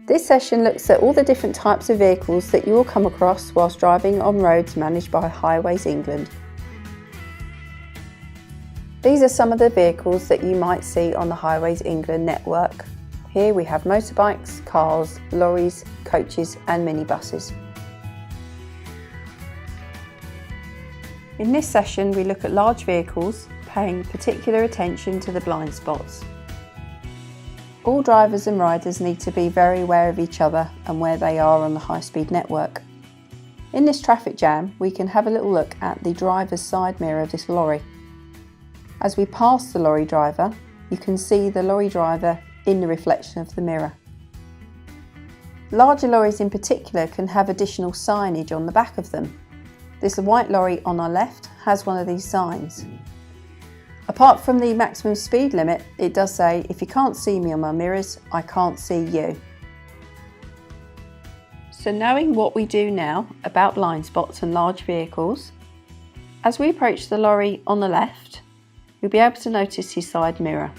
This session looks at all the different types of vehicles that you will come across whilst driving on roads managed by Highways England. These are some of the vehicles that you might see on the Highways England network. Here we have motorbikes, cars, lorries, coaches and minibuses. In this session we look at large vehicles, paying particular attention to the blind spots. All drivers and riders need to be very aware of each other and where they are on the high-speed network. In this traffic jam, we can have a little look at the driver's side mirror of this lorry. As we pass the lorry driver, you can see the lorry driver in the reflection of the mirror. Larger lorries in particular can have additional signage on the back of them. This white lorry on our left has one of these signs. Apart from the maximum speed limit, it does say, if you can't see me on my mirrors, I can't see you. So knowing what we do now about blind spots and large vehicles, as we approach the lorry on the left, you'll be able to notice his side mirror.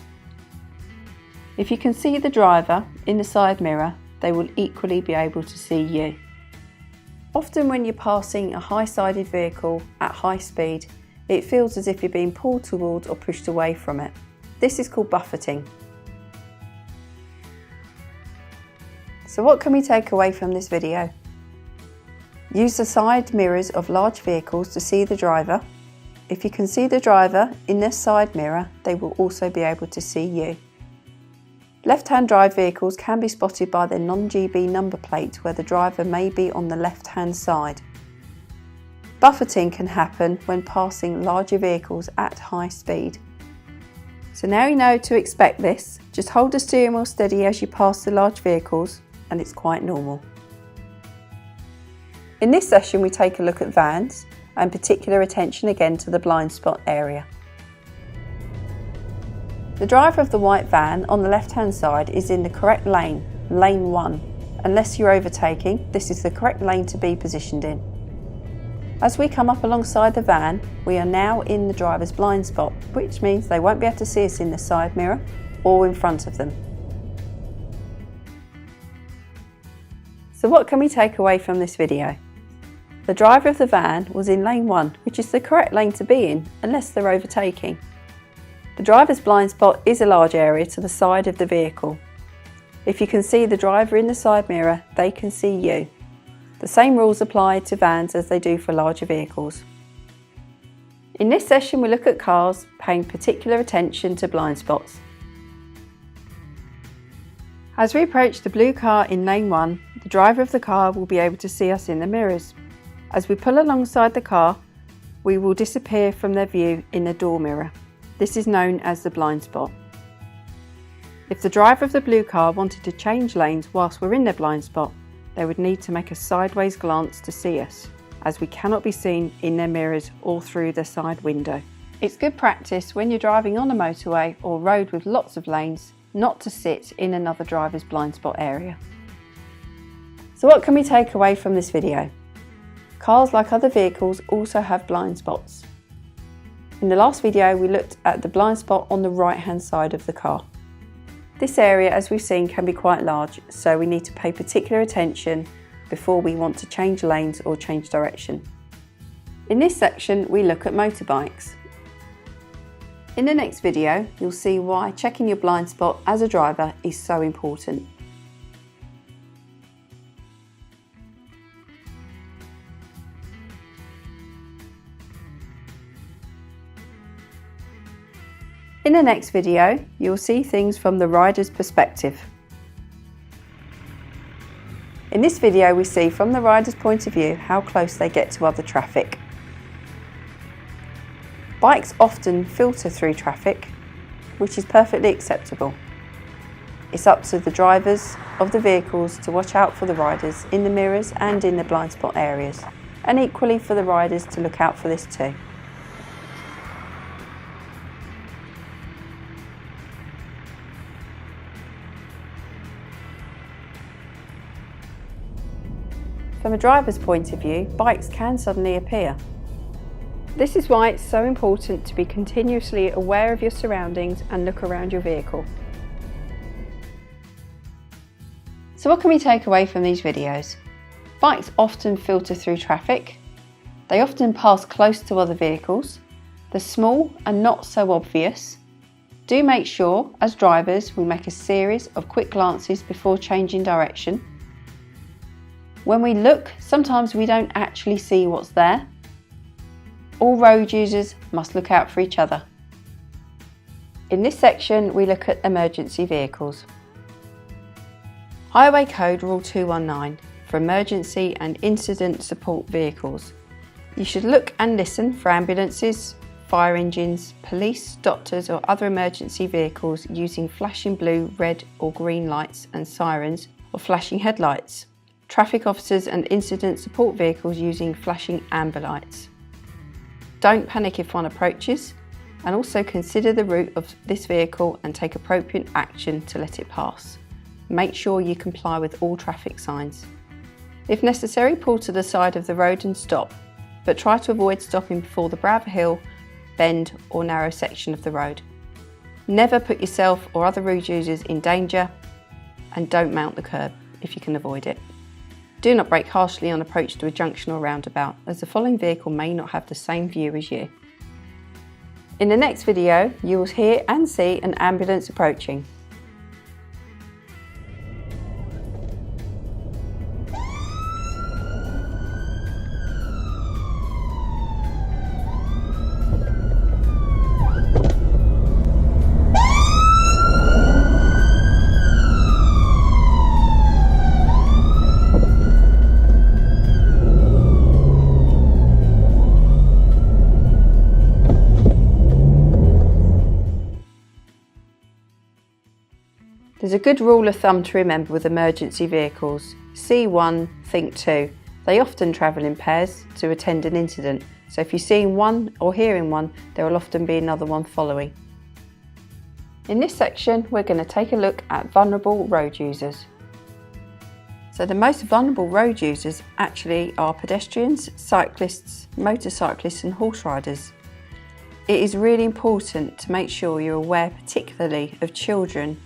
If you can see the driver in the side mirror, they will equally be able to see you. Often when you're passing a high-sided vehicle at high speed, it feels as if you're being pulled towards or pushed away from it. This is called buffeting. So what can we take away from this video? Use the side mirrors of large vehicles to see the driver. If you can see the driver in their side mirror, they will also be able to see you. Left-hand drive vehicles can be spotted by their non-GB number plate where the driver may be on the left-hand side. Buffeting can happen when passing larger vehicles at high speed. So now you know to expect this. Just hold the steering wheel steady as you pass the large vehicles and it's quite normal. In this session we take a look at vans and particular attention again to the blind spot area. The driver of the white van on the left hand side is in the correct lane, lane 1. Unless you're overtaking, this is the correct lane to be positioned in. As we come up alongside the van, we are now in the driver's blind spot, which means they won't be able to see us in the side mirror or in front of them. So what can we take away from this video? The driver of the van was in lane 1, which is the correct lane to be in, unless they're overtaking. The driver's blind spot is a large area to the side of the vehicle. If you can see the driver in the side mirror, they can see you. The same rules apply to vans as they do for larger vehicles. In this session we look at cars, paying particular attention to blind spots. As we approach the blue car in lane 1, the driver of the car will be able to see us in the mirrors. As we pull alongside the car, we will disappear from their view in the door mirror. This is known as the blind spot. If the driver of the blue car wanted to change lanes whilst we're in their blind spot, they would need to make a sideways glance to see us, as we cannot be seen in their mirrors or through the side window. It's good practice when you're driving on a motorway or road with lots of lanes not to sit in another driver's blind spot area. So what can we take away from this video? Cars, like other vehicles, also have blind spots. In the last video we looked at the blind spot on the right hand side of the car. This area, as we've seen, can be quite large, so we need to pay particular attention before we want to change lanes or change direction. In this section, we look at motorbikes. In the next video, you'll see why checking your blind spot as a driver is so important. In the next video, you'll see things from the rider's perspective. In this video, we see from the rider's point of view how close they get to other traffic. Bikes often filter through traffic, which is perfectly acceptable. It's up to the drivers of the vehicles to watch out for the riders in the mirrors and in the blind spot areas, and equally for the riders to look out for this too. From a driver's point of view, bikes can suddenly appear. This is why it's so important to be continuously aware of your surroundings and look around your vehicle. So So what can we take away from these videos? Bikes often filter through traffic. They often pass close to other vehicles. They're small and not so obvious. Do make sure, as drivers, we make a series of quick glances before changing direction. When we look, sometimes we don't actually see what's there. All road users must look out for each other. In this section, we look at emergency vehicles. Highway Code Rule 219 for emergency and incident support vehicles. You should look and listen for ambulances, fire engines, police, doctors or other emergency vehicles using flashing blue, red or green lights and sirens or flashing headlights. Traffic officers and incident support vehicles using flashing amber lights. Don't panic if one approaches, and also consider the route of this vehicle and take appropriate action to let it pass. Make sure you comply with all traffic signs. If necessary, pull to the side of the road and stop, but try to avoid stopping before the brow of a hill, bend or narrow section of the road. Never put yourself or other road users in danger, and don't mount the curb if you can avoid it. Do not brake harshly on approach to a junction or roundabout, as the following vehicle may not have the same view as you. In the next video, you will hear and see an ambulance approaching. There's a good rule of thumb to remember with emergency vehicles. See one, think two. They often travel in pairs to attend an incident, so if you're seeing one or hearing one, there will often be another one following. In this section, we're going to take a look at vulnerable road users. So the most vulnerable road users actually are pedestrians, cyclists, motorcyclists and horse riders. It is really important to make sure you're aware particularly of children,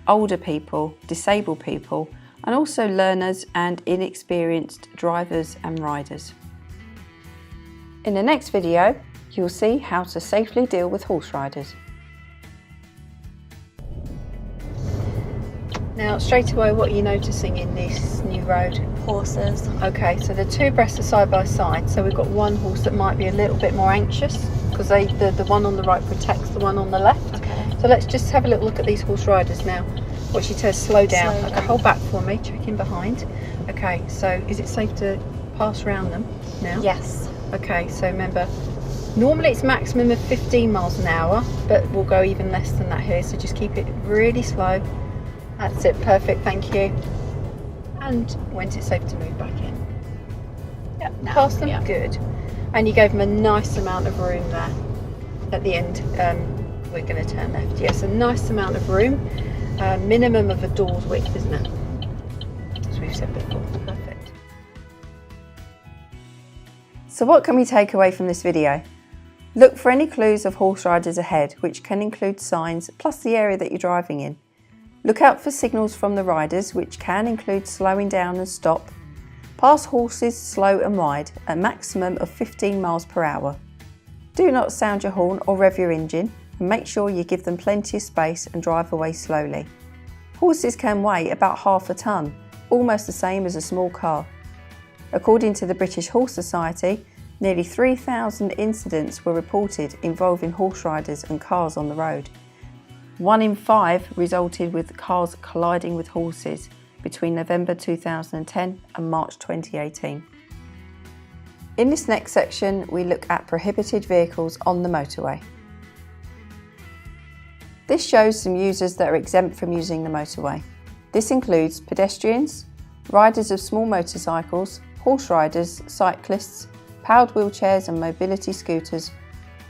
older people, disabled people, and also learners and inexperienced drivers and riders. In the next video, you'll see how to safely deal with horse riders. Now, straight away, what are you noticing in this new road? Horses. Okay, so the two abreast are side by side, so we've got one horse that might be a little bit more anxious because the one on the right protects the one on the left. Okay. So let's just have a little look at these horse riders now. What she says, slow down. Slow Okay, down. hold back for me, check in behind. Okay, so is it safe to pass around them now? Yes. Okay, so remember, normally it's maximum of 15 miles an hour, but we'll go even less than that here, so just keep it really slow. That's it, perfect, thank you. And when's it safe to move back in? Yep. Now, Past them? yeah. Good. And you gave them a nice amount of room there. At the end, we're going to turn left. Yes, a nice amount of room. Minimum of a door's width, isn't it? As we've said before. Perfect. So what can we take away from this video? Look for any clues of horse riders ahead, which can include signs, plus the area that you're driving in. Look out for signals from the riders, which can include slowing down and stop. Pass horses slow and wide, a maximum of 15 miles per hour. Do not sound your horn or rev your engine, and make sure you give them plenty of space and drive away slowly. Horses can weigh about half a tonne, almost the same as a small car. According to the British Horse Society, nearly 3,000 incidents were reported involving horse riders and cars on the road. 1 in 5 resulted with cars colliding with horses between November 2010 and March 2018. In this next section, we look at prohibited vehicles on the motorway. This shows some users that are exempt from using the motorway. This includes pedestrians, riders of small motorcycles, horse riders, cyclists, powered wheelchairs and mobility scooters,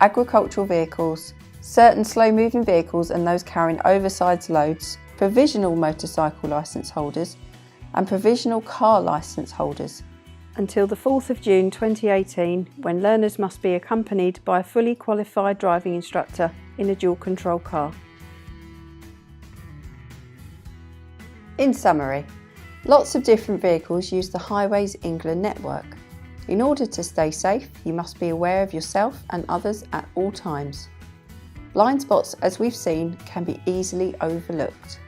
agricultural vehicles, certain slow-moving vehicles and those carrying oversized loads, provisional motorcycle licence holders and provisional car licence holders. Until the 4th of June 2018, when learners must be accompanied by a fully qualified driving instructor in a dual control car. In summary, Lots of different vehicles use the Highways England network. In order to stay safe, you must be aware of yourself and others at all times. Blind spots, as we've seen, can be easily overlooked.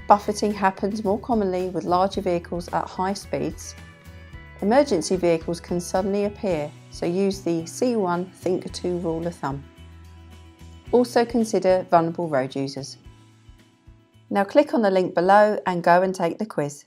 Buffeting happens more commonly with larger vehicles at high speeds. Emergency vehicles can suddenly appear, so use the See One, Think Two rule of thumb. Also consider vulnerable road users. Now click on the link below and go and take the quiz.